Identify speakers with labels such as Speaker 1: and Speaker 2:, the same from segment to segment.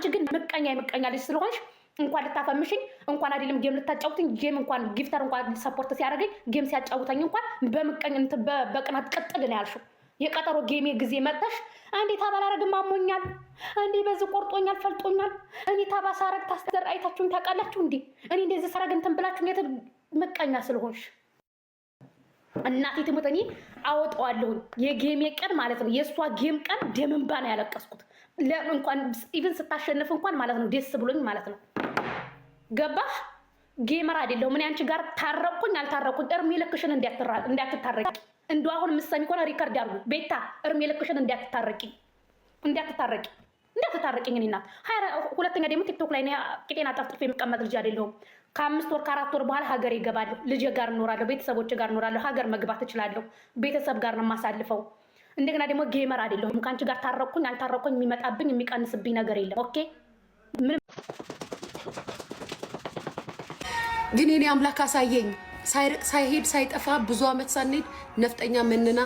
Speaker 1: አንቺ ግን ምቀኛ ምቀኛ ልጅ ስለሆንሽ እንኳን ልታፈምሽኝ እንኳን አይደለም ጌም ልታጫውትኝ ጌም እንኳን ጊፍተር እንኳን ሰፖርት ሲያደርገኝ ጌም ሲያጫውተኝ እንኳን በምቀኝ በቅናት ቀጥል ነው ያልሽው። የቀጠሮ ጌሜ ጊዜ መጣሽ አንዴ ታባላረግም አሞኛል አንዴ በዚህ ቆርጦኛል ፈልጦኛል እኔ ታባሳረግ ታስተር አይታችሁን ታውቃላችሁ እንዴ? እኔ እንደዚህ ሰረግ እንትን ብላችሁ ምቀኛ ስለሆንሽ እናቴ ትሙት እኔ አወጣዋለሁ። የጌሜ ቀን ማለት ነው የሷ ጌም ቀን ደምንባ ነው ያለቀስኩት። እንኳን ኢቭን ስታሸንፍ እንኳን ማለት ነው ደስ ብሎኝ ማለት ነው። ገባሽ? ጌመር አይደለሁም እኔ አንቺ ጋር ታረቁኝ አልታረቁኝ እርሜ ልክሽን እንዲያትታረቂ እንደው አሁን ምሰሚ ኮነ ሪከርድ አድርጉ። ቤታ እርሜ ልክሽን እንዲያትታረቂኝ እኔ እናት። ሁለተኛ ደግሞ ቲክቶክ ላይ ቂጤና ጠፍጥፍ የምቀመጥ ልጅ አይደለሁም። ከ5 ወር ከ4 ወር በኋላ ሀገር ይገባለሁ። ልጅ ጋር እኖራለሁ። ቤተሰቦች ጋር እኖራለሁ። ሀገር መግባት እችላለሁ። ቤተሰብ ጋር ነው የማሳልፈው። እንደገና ደግሞ ጌመር አይደለሁም። ከአንቺ ጋር ታረቁኝ አልታረቁኝ የሚመጣብኝ የሚቀንስብኝ ነገር የለም። ኦኬ ምንም
Speaker 2: ግን እኔ አምላክ አሳየኝ ሳይርቅ ሳይሄድ ሳይጠፋ ብዙ አመት ሳንሄድ ነፍጠኛ መንና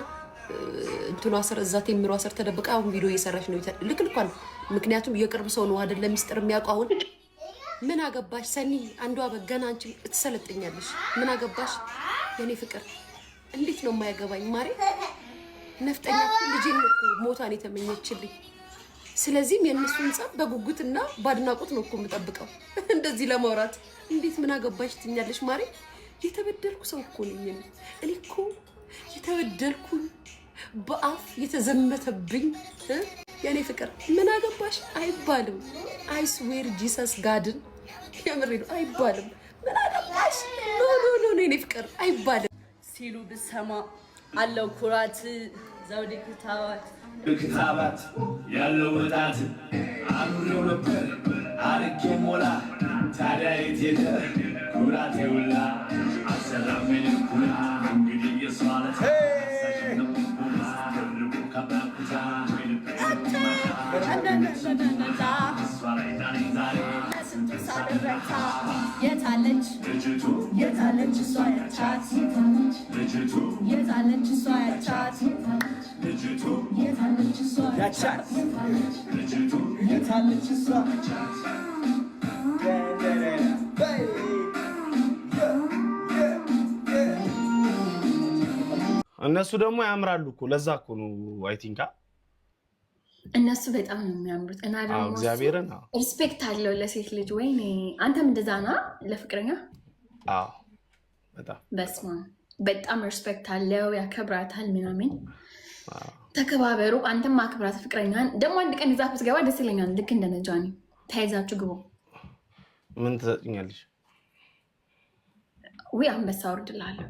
Speaker 2: እንትኗ ስር እዛ ቴምሯ ስር ተደብቃ አሁን ቪዲዮ እየሰራች ነው። ልክልኳል። ምክንያቱም የቅርብ ሰው ነው አይደለም ሚስጥር የሚያውቀው። አሁን ምን አገባሽ ሰኒ አንዷ በገና አንቺ ትሰለጥኛለሽ። ምን አገባሽ የኔ ፍቅር? እንዴት ነው የማያገባኝ ማሬ? ነፍጠኛ ልጅን እኮ ሞታን የተመኘችልኝ። ስለዚህም የእነሱን ጸብ በጉጉትና ባድናቆት ነው እኮ የምጠብቀው። እንደዚህ ለማውራት እንዴት ምን አገባሽ ትኛለሽ ማሬ? የተበደልኩ ሰው እኮ ነኝ እኔ እኮ የተበደልኩኝ በአፍ የተዘመተብኝ የኔ ፍቅር። ምን አገባሽ አይባልም። አይስዌር ጂሰስ ጋድን የምሬ ነው አይባልም። ምን አገባሽ ኖ የኔ ፍቅር አይባልም
Speaker 3: ሲሉ ብሰማ አለው ኩራት ዘውዴ ክታባት
Speaker 4: ያለው ወጣት አኑሬው ነበር አርጌ ሞላ ታዲያ የት ሄደ ኩራቴ ውላ አሰላም ኩራ እንግዲህ የሷለት
Speaker 3: የታለች እሷ ያቻት የታለች እሷ ያቻት የታለች እሷ ያቻት የታለች እሷ
Speaker 5: እነሱ ደግሞ ያምራሉ እኮ ለዛ እኮ ነው አይ ቲንክ
Speaker 6: እነሱ በጣም ነው የሚያምሩት። እና ደግሞ
Speaker 5: እግዚአብሔርን
Speaker 6: ሪስፔክት አለው ለሴት ልጅ። ወይኔ አንተም እንደዛ ና ለፍቅረኛ?
Speaker 5: አዎ በጣም
Speaker 6: በስማ በጣም ሪስፔክት አለው፣ ያከብራታል ምናምን። ተከባበሩ። አንተም አክብራት ፍቅረኛን። ደግሞ አንድ ቀን ይዛት ብትገባ ደስ ይለኛል። ልክ እንደ ነጃኒ ተያይዛችሁ ግቡ።
Speaker 5: ምን ትሰጥኛለሽ?
Speaker 6: ወይ አንበሳ ወርድላለሁ።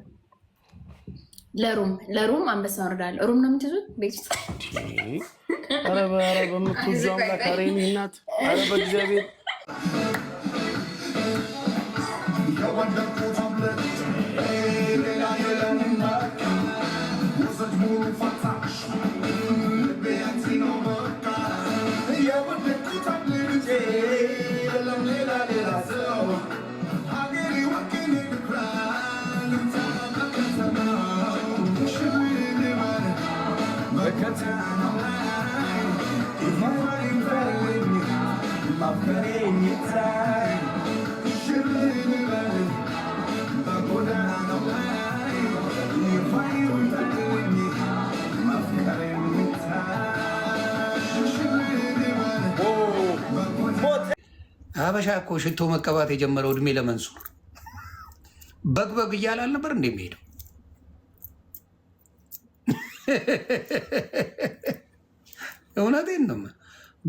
Speaker 6: ለሩም አንበሳ ወርዳለሁ። ሩም ነው የምትይዙት ቤት ውስጥ?
Speaker 5: ኧረ በምትይዙ አምላክ አሬኒ እናት ኧረ በእግዚአብሔር
Speaker 7: ሀበሻ እኮ ሽቶ መቀባት የጀመረው እድሜ ለመንሱር በግ እያለ አልነበር እንደሚሄደው? እውነቴን ነው።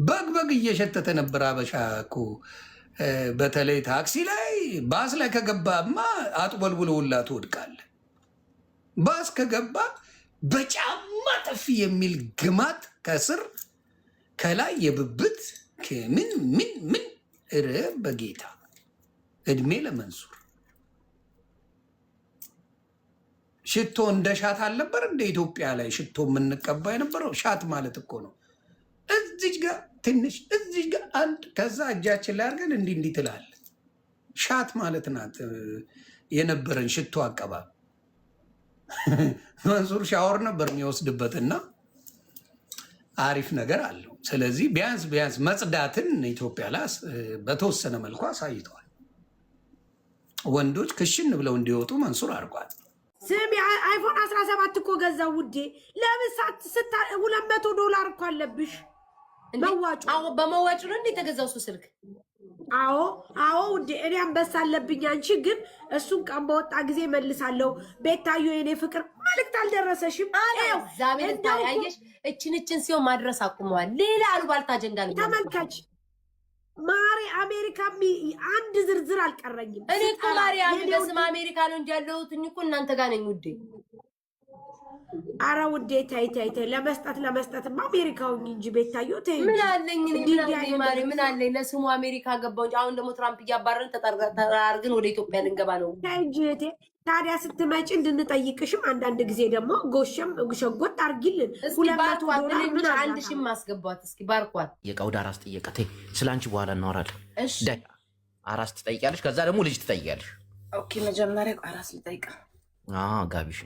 Speaker 7: በግ እየሸተተ ነበር ሀበሻ እኮ። በተለይ ታክሲ ላይ ባስ ላይ ከገባማ አጥወልውሎ ሁላ ትወድቃለህ። ባስ ከገባ በጫማ ጥፊ የሚል ግማት ከስር ከላይ የብብት ምን እረ በጌታ እድሜ ለመንሱር። ሽቶ እንደ ሻት አልነበር እንደ ኢትዮጵያ ላይ ሽቶ የምንቀባ የነበረው? ሻት ማለት እኮ ነው እዚች ጋር ትንሽ እዚች ጋር አንድ ከዛ እጃችን ላይ አድርገን እንዲህ ትላል። ሻት ማለት ናት የነበረን ሽቶ አቀባብ። መንሱር ሻወር ነበር የሚወስድበትና አሪፍ ነገር አለው። ስለዚህ ቢያንስ መጽዳትን ኢትዮጵያ ላይ በተወሰነ መልኩ አሳይተዋል። ወንዶች ክሽን ብለው እንዲወጡ መንሱር አድርጓል።
Speaker 8: ስሚ አይፎን 17 እኮ ገዛው ውዴ። ለምን $200 እኮ አለብሽ መዋጮ።
Speaker 2: አዎ በመዋጮ ነው እንዴ የተገዛው እሱ ስልክ?
Speaker 8: አዎ ውዴ። እኔ አንበሳ አለብኝ። አንቺ ግን እሱን ቀን በወጣ ጊዜ መልሳለሁ። ቤታዮ የኔ ፍቅር መልዕክት አልደረሰሽም?
Speaker 2: ዛሬ ታያየሽ እችን ሲሆን ማድረስ አቁመዋል። ሌላ አሉባልታ አጀንዳ ነው።
Speaker 8: ተመልከች ማሪ አሜሪካ አንድ ዝርዝር አልቀረኝም።
Speaker 2: እኔ እኮ ማርያም በስመ አሜሪካ ነው እንጂ ያለሁት እኮ እናንተ ጋር ነኝ ውዴ።
Speaker 8: አረ ውዴ ተይ ለመስጠትማ አሜሪካውኝ እንጂ ቤታዮ ተይ።
Speaker 2: ምን አለኝ ማሪ ምን አለኝ? ለስሙ አሜሪካ ገባው እንጂ አሁን ደግሞ ትራምፕ እያባረርን ተጠራርገን ወደ ኢትዮጵያ ልንገባ ነው።
Speaker 8: ተይ እንጂ ታዲያ ስትመጪ እንድንጠይቅሽም አንዳንድ ጊዜ ደግሞ ጎሸም ሸጎጥ አርጊልን። $200 ምን
Speaker 2: አንድ ሺህ ማስገባት እስኪ ባርኳት።
Speaker 9: የቀውዳ አራስ ጥየቃ ተይ፣ ስላንቺ በኋላ እናወራለን። እሺ ዳይ አራስ ትጠይቂያለሽ፣ ከዛ ደግሞ ልጅ ትጠይቂያለሽ።
Speaker 3: ኦኬ መጀመሪያ አራስ ልጠይቃ።
Speaker 9: ጋቢሽ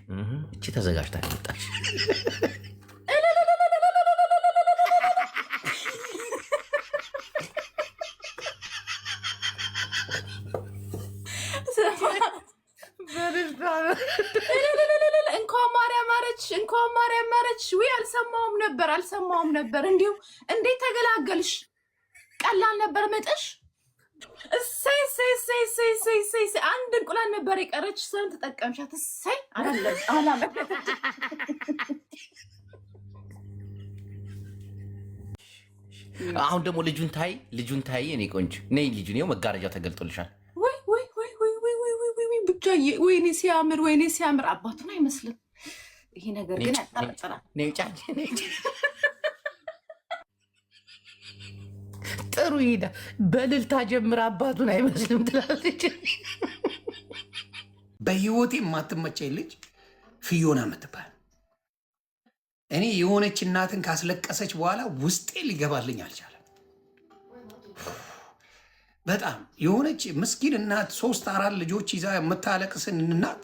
Speaker 9: እቺ ተዘጋጅታ መጣች።
Speaker 3: እንኳን ማርያም ማረች። ወይ አልሰማውም ነበር። እንዲሁ እንዴት ተገላገልሽ? ቀላል ነበር መጥሽ። እሰይ አንድ እንቁላል ነበር የቀረች። ሰውን ተጠቀምሻት። እሰይ አላለም።
Speaker 9: አሁን ደግሞ ልጁን ታይ እኔ ቆንጆ ነይ። ልጁን ይኸው መጋረጃው ተገልጦልሻል።
Speaker 3: ወይ ብቻ ወይኔ ሲያምር አባቱን አይመስልም። ይሄ ነገር ግን ያጠራጥራል።
Speaker 9: ጥሩ ሄዳ በልልታ ጀምር አባቱን አይመስልም ትላለች።
Speaker 7: በህይወቴ የማትመቸኝ ልጅ ፊዮና የምትባል እኔ የሆነች እናትን ካስለቀሰች በኋላ ውስጤ ሊገባልኝ አልቻለም። በጣም የሆነች ምስኪን እናት 3-4 ልጆች ይዛ የምታለቅስን እናት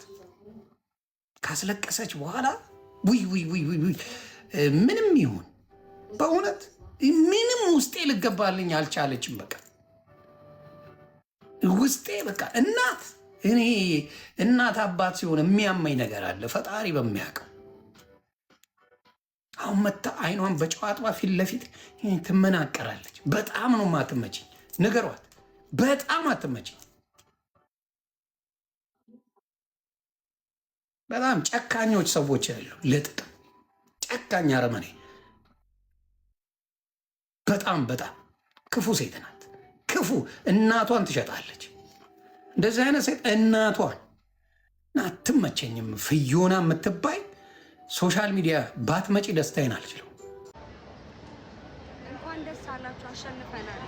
Speaker 7: ካስለቀሰች በኋላ ምንም ይሁን በእውነት ምንም ውስጤ ልገባልኝ አልቻለችም። በቃ ውስጤ በቃ እኔ እናት አባት ሲሆን የሚያመኝ ነገር አለ ፈጣሪ በሚያውቀው። አሁን መታ አይኗን በጨዋጥባ ፊት ለፊት ትመናቀራለች። በጣም ነው ማትመችኝ። ንገሯት፣ በጣም አትመችኝ። በጣም ጨካኞች ሰዎች ያሉ ለጥቅም ጨካኝ አረመኔ። በጣም ክፉ ሴት ናት። ክፉ እናቷን ትሸጣለች። እንደዚህ አይነት ሴት እናቷን አትመቸኝም። ፊዮና የምትባይ ሶሻል ሚዲያ ባትመጪ ደስታዬን አልችለው።
Speaker 10: እንኳን ደስ አላችሁ፣ አሸንፈናል።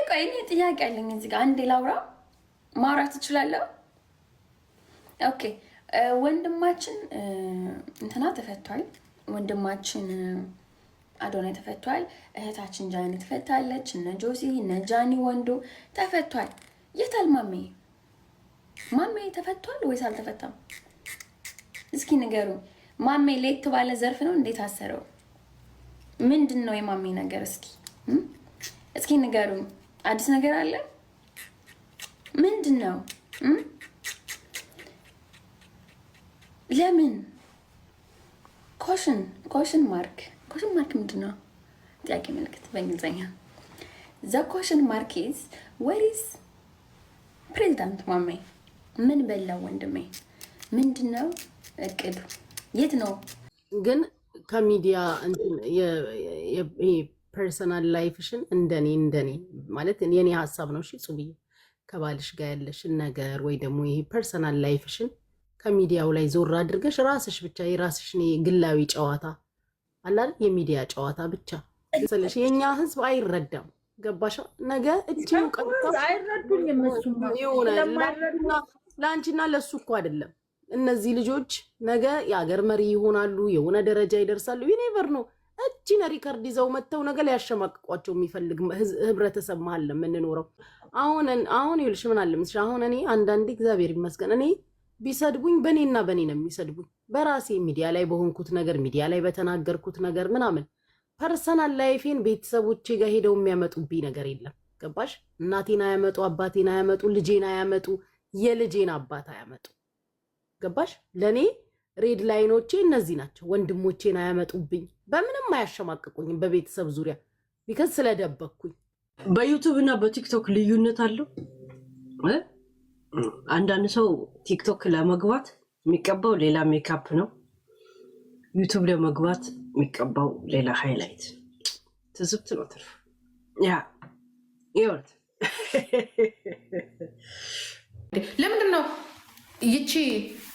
Speaker 6: ቆይ እኔ ጥያቄ አለኝ እዚህ ጋር አንዴ ላውራ። ማውራት እችላለሁ? ኦኬ ወንድማችን እንትና ተፈቷል። ወንድማችን አዶናይ ተፈቷል። እህታችን ጃኒ ተፈታለች። እነ ጆሲ እነ ጃኒ ወንዶ ተፈቷል። የታል ማሜ? ማሜ ተፈቷል ወይስ አልተፈታም? እስኪ ንገሩ። ማሜ ለየት ባለ ዘርፍ ነው እንዴት አሰረው? ምንድን ነው የማሜ ነገር? እስኪ ንገሩኝ። አዲስ ነገር አለ? ምንድን ነው? ለምን? ኮሽን ማርክ ምንድን ነው? ጥያቄ ምልክት በእንግሊዝኛ። ዘ ኮሽን ማርክ ኢዝ ወሪስ ፕሬዚዳንት ማሜ ምን በላው? ወንድሜ ምንድን ነው እቅዱ? የት ነው
Speaker 11: ግን ከሚዲያ ፐርሰናል ላይፍሽን እንደኔ ማለት የኔ ሀሳብ ነው። እሺ ጹብዬ ከባልሽ ጋር ያለሽን ነገር ወይ ደግሞ ይሄ ፐርሰናል ላይፍሽን ከሚዲያው ላይ ዞር አድርገሽ ራስሽ ብቻ የራስሽ ግላዊ ጨዋታ አላል የሚዲያ ጨዋታ ብቻ ስለሽ የኛ ህዝብ አይረዳም። ገባሽ? ነገ እጅው ቀጥታ
Speaker 8: አይረዱኝም። እሱማ
Speaker 11: ለአንቺና ለሱ እኮ አይደለም። እነዚህ ልጆች ነገ የአገር መሪ ይሆናሉ፣ የሆነ ደረጃ ይደርሳሉ። ዩኔቨር ነው። እቺን ሪከርድ ይዘው መተው ነገ ሊያሸማቅቋቸው የሚፈልግ ህብረተሰብ መሀል የምንኖረው። አሁን ይልሽ ምን አለ ምስሽ አሁን እኔ አንዳንዴ እግዚአብሔር ይመስገን እኔ ቢሰድቡኝ በእኔና በእኔ ነው የሚሰድቡኝ። በራሴ ሚዲያ ላይ በሆንኩት ነገር ሚዲያ ላይ በተናገርኩት ነገር ምናምን ፐርሰናል ላይፌን ቤተሰቦቼ ጋር ሄደው የሚያመጡብኝ ነገር የለም። ገባሽ? እናቴን አያመጡ፣ አባቴን አያመጡ፣ ልጄን አያመጡ፣ የልጄን አባት አያመጡ። ገባሽ? ለእኔ ሬድ ላይኖቼ እነዚህ ናቸው። ወንድሞቼን አያመጡብኝ፣ በምንም አያሸማቅቁኝም በቤተሰብ ዙሪያ ቢከዝ ስለደበኩኝ።
Speaker 12: በዩቱብ እና በቲክቶክ ልዩነት አለው። አንዳንድ ሰው ቲክቶክ ለመግባት የሚቀባው ሌላ ሜካፕ ነው። ዩቱብ ለመግባት የሚቀባው ሌላ ሃይላይት ትዝብት ነው። ትርፍ ያ ይወርድ
Speaker 1: ለምንድን ነው ይቺ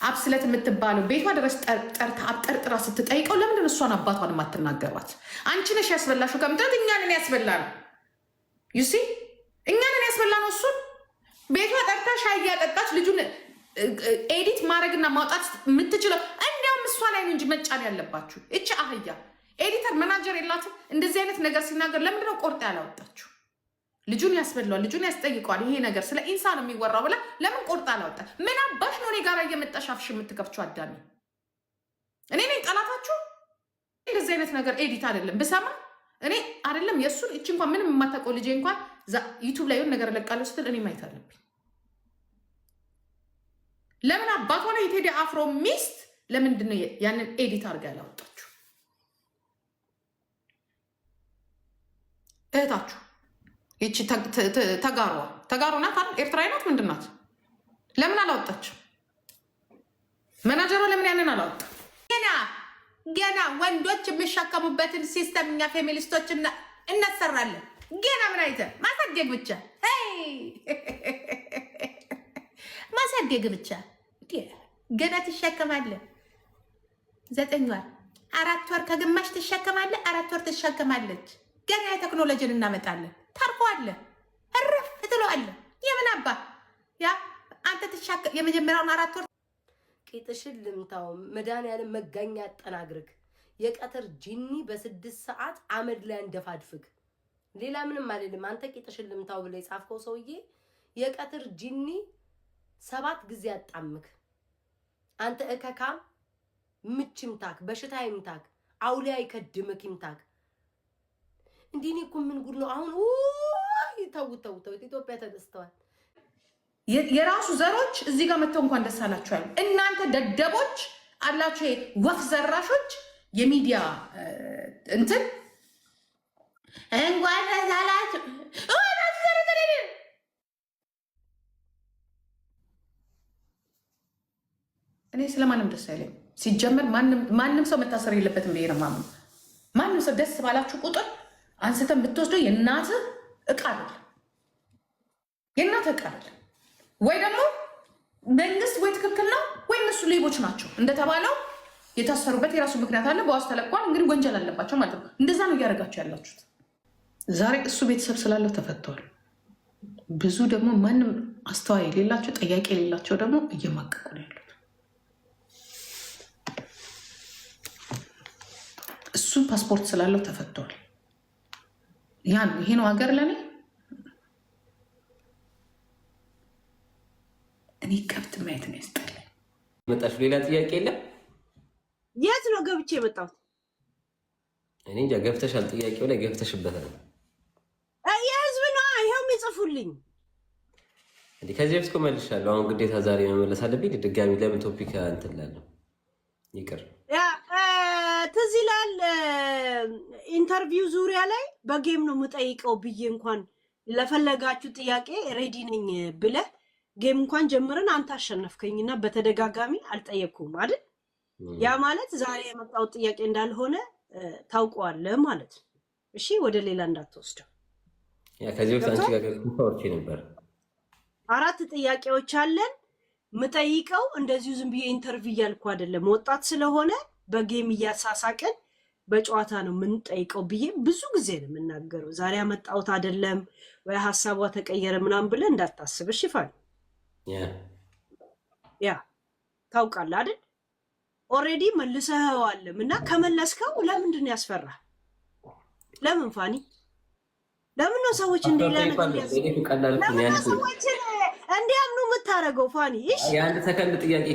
Speaker 1: አብስለት የምትባለው ቤቷ ድረስ ጠርታ አብጠርጥራ ስትጠይቀው ለምንድን ነው እሷን አባቷን የማትናገሯት? አንቺ ነሽ ያስበላሽው ከምትላት እኛንን ያስበላ ነው። ዩሲ እኛንን ያስበላ ነው። እሱን ቤቷ ጠርታ ሻይ እያጠጣች ልጁን ኤዲት ማድረግና ማውጣት የምትችለው እንዲያውም እሷ ላይ ነው እንጂ መጫን ያለባችሁ። እቺ አህያ ኤዲተር መናጀር የላትም። እንደዚህ አይነት ነገር ሲናገር ለምንድነው ቆርጣ ያላወጣችሁ? ልጁን ያስበላዋል፣ ልጁን ያስጠይቀዋል። ይሄ ነገር ስለ ኢንሳ ነው የሚወራው ብላ ለምን ቆርጣ አላወጣ? ምን አባሽ ነው እኔ ጋር እየመጣሽ አፍሽ የምትከፍችው? አዳሚ እኔ ነኝ ጠላታችሁ። እንደዚህ አይነት ነገር ኤዲት አይደለም ብሰማ እኔ አይደለም የእሱን እቺ እንኳን ምንም የማታውቀው ልጄ እንኳን ዩቱብ ላይ የሆነ ነገር እለቃለሁ ስትል እኔ ማየት አለብኝ። ለምን አባቷ ነው የቴዲ አፍሮ ሚስት ለምንድን ነው ያንን ኤዲት አድርጋ ያላወጣችሁ? እህታችሁ ይቺ ተጋሯ ናት አይደል? ኤርትራዊ ናት ምንድን ናት? ለምን አላወጣችሁ? መናጀሯ ለምን ያንን አላወጣ? ገና ወንዶች የሚሸከሙበትን ሲስተም እኛ ፌሚኒስቶች እናሰራለን። ገና ምን አይተ ማሳደግ ብቻ ማሳደግ ብቻ ገና ትሸከማለህ። 9 ወር 4 ወር ከግማሽ ትሸከማለህ። 4 ወር ትሸከማለች። ገና የቴክኖሎጂን እናመጣለን። ታርፈዋለህ፣ እረፍ ትለዋለህ። የምን አባ ያ አንተ የመጀመሪያውን 4 ወር
Speaker 11: ቂጥሽን ልምታው መድኃኒዓለም መጋኛ ያጠናግርግ። የቀትር ጂኒ በ6 ሰዓት አመድ ላይ እንደፋድፍግ። ሌላ ምንም አይደለም። አንተ ቂጥሽን ልምታው ብለህ የጻፍከው ሰውዬ የቀትር ጂኒ 7 ጊዜ ያጣምክ። አንተ እከካም ምችምታክ በሽታ ይምታክ አውሊያ ይከድምክ ይምታክ። እንዲህ እኮ ምን ጉድ ነው አሁን? ተው ኢትዮጵያ ተደስተዋል።
Speaker 1: የራሱ ዘሮች እዚህ ጋር መጥተው እንኳን ደስ አላችሁ ያሉ እናንተ ደደቦች አላችሁ። ወፍ ዘራሾች የሚዲያ እንትን እንኳን ደስ አላችሁ። እኔ ስለማንም ደስ አይለኝ። ሲጀመር ማንም ሰው መታሰር የለበትም ብዬ ነው የማምነው። ማንም ሰው ደስ ባላችሁ ቁጥር አንስተን ብትወስደው የእናትህ እቃ አይደለም፣ የእናትህ እቃ አይደለም። ወይ ደግሞ መንግስት ወይ ትክክል ነው ወይ እነሱ ሌቦች ናቸው እንደተባለው የታሰሩበት የራሱ ምክንያት አለ። በዋስ ተለቋል። እንግዲህ ወንጀል አለባቸው ማለት ነው። እንደዛ ነው እያደረጋቸው ያላችሁት። ዛሬ እሱ ቤተሰብ ስላለው ተፈተዋል። ብዙ ደግሞ ማንም አስተዋይ የሌላቸው ጠያቂ የሌላቸው ደግሞ እየማቀቁ ነው ያሉት። እሱ ፓስፖርት ስላለው ተፈተዋል። ያ ነው ይሄ ነው ሀገር ለኔ። እኔ ከብት ማየት ነው ያስጠላኝ።
Speaker 13: መጣሽ ሌላ ጥያቄ የለም?
Speaker 8: የት ነው ገብቼ የመጣሁት?
Speaker 13: እኔ እንጃ። ገብተሻል፣ ጥያቄው ላይ ገብተሽበታል።
Speaker 8: የህዝብ ነው ይኸው የሚጽፉልኝ።
Speaker 13: እንዴ ከዚህ በፊት እኮ መልሻለሁ። አሁን ግዴታ ዛሬ መመለስ አለብኝ ድጋሚ። ለምን ቶፒክ እንትን እላለሁ? ይቅር።
Speaker 8: ትዝ ይላል ኢንተርቪው ዙሪያ ላይ በጌም ነው የምጠይቀው ብዬ እንኳን ለፈለጋችሁ ጥያቄ ሬዲ ነኝ ብለህ ጌም እንኳን ጀምረን አንተ አሸነፍከኝና በተደጋጋሚ አልጠየቅኩም አይደል? ያ ማለት ዛሬ የመጣው ጥያቄ እንዳልሆነ ታውቀዋለህ ማለት ነው። እሺ ወደ ሌላ እንዳትወስደው።
Speaker 13: ያ ከዚህ በፊት አንቺ ጋር ታወርቼ ነበር።
Speaker 8: 4 ጥያቄዎች አለን። ምጠይቀው እንደዚሁ ዝም ብዬ ኢንተርቪው እያልኩ አይደለም። ወጣት ስለሆነ በጌም እያሳሳቅን በጨዋታ ነው የምንጠይቀው ብዬ ብዙ ጊዜ ነው የምናገረው። ዛሬ አመጣሁት አይደለም ወይ ሀሳቧ ተቀየረ ምናምን ብለህ እንዳታስብ እሺ። ፋኒ ያ ታውቃለህ አይደል? ኦልሬዲ መልሰኸዋልም እና ከመለስከው ለምንድን ነው ያስፈራህ? ለምን ፋኒ? ለምን ነው ሰዎች ሰዎችን እንዲያምኑ የምታደርገው ፋኒ?
Speaker 13: የአንድ ሰከንድ ጥያቄ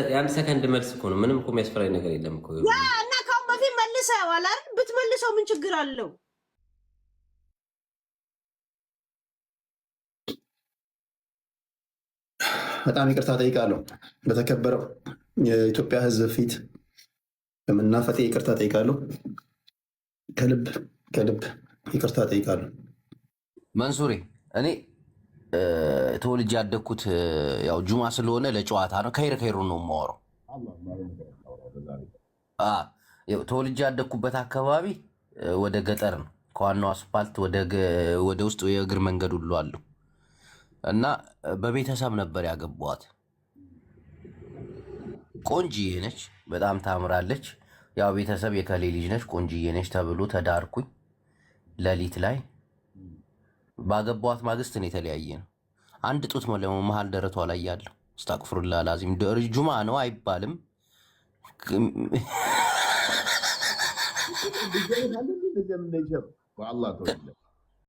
Speaker 13: የአንድ ሰከንድ መልስ እኮ ነው። ምንም እኮ የሚያስፈራኝ ነገር የለም እኮ።
Speaker 8: ያ እና ካሁን በፊት መልሰኸዋል አይደል? ብትመልሰው ምን ችግር አለው?
Speaker 14: በጣም ይቅርታ ጠይቃለሁ። በተከበረው የኢትዮጵያ ሕዝብ ፊት በመናፈጤ ይቅርታ ጠይቃለሁ። ከልብ ከልብ ይቅርታ ጠይቃለሁ።
Speaker 9: መንሱሬ እኔ ተወልጄ ያደግኩት ያው ጁማ ስለሆነ ለጨዋታ ነው። ከይር ነው የማወራው። ተወልጄ ያደግኩበት አካባቢ ወደ ገጠር ነው። ከዋናው አስፓልት ወደ ውስጥ የእግር መንገድ ሁሉ አለው እና በቤተሰብ ነበር ያገባዋት። ቆንጅዬ ነች፣ በጣም ታምራለች። ያው ቤተሰብ የከሌ ልጅ ነች ቆንጅዬ ነች ተብሎ ተዳርኩኝ። ሌሊት ላይ ባገባዋት ማግስት ነው የተለያየ ነው። አንድ ጡት መሀል ደረቷ ላይ ያለው አስታቅፍሩላ ላዚም ጁማ ነው አይባልም።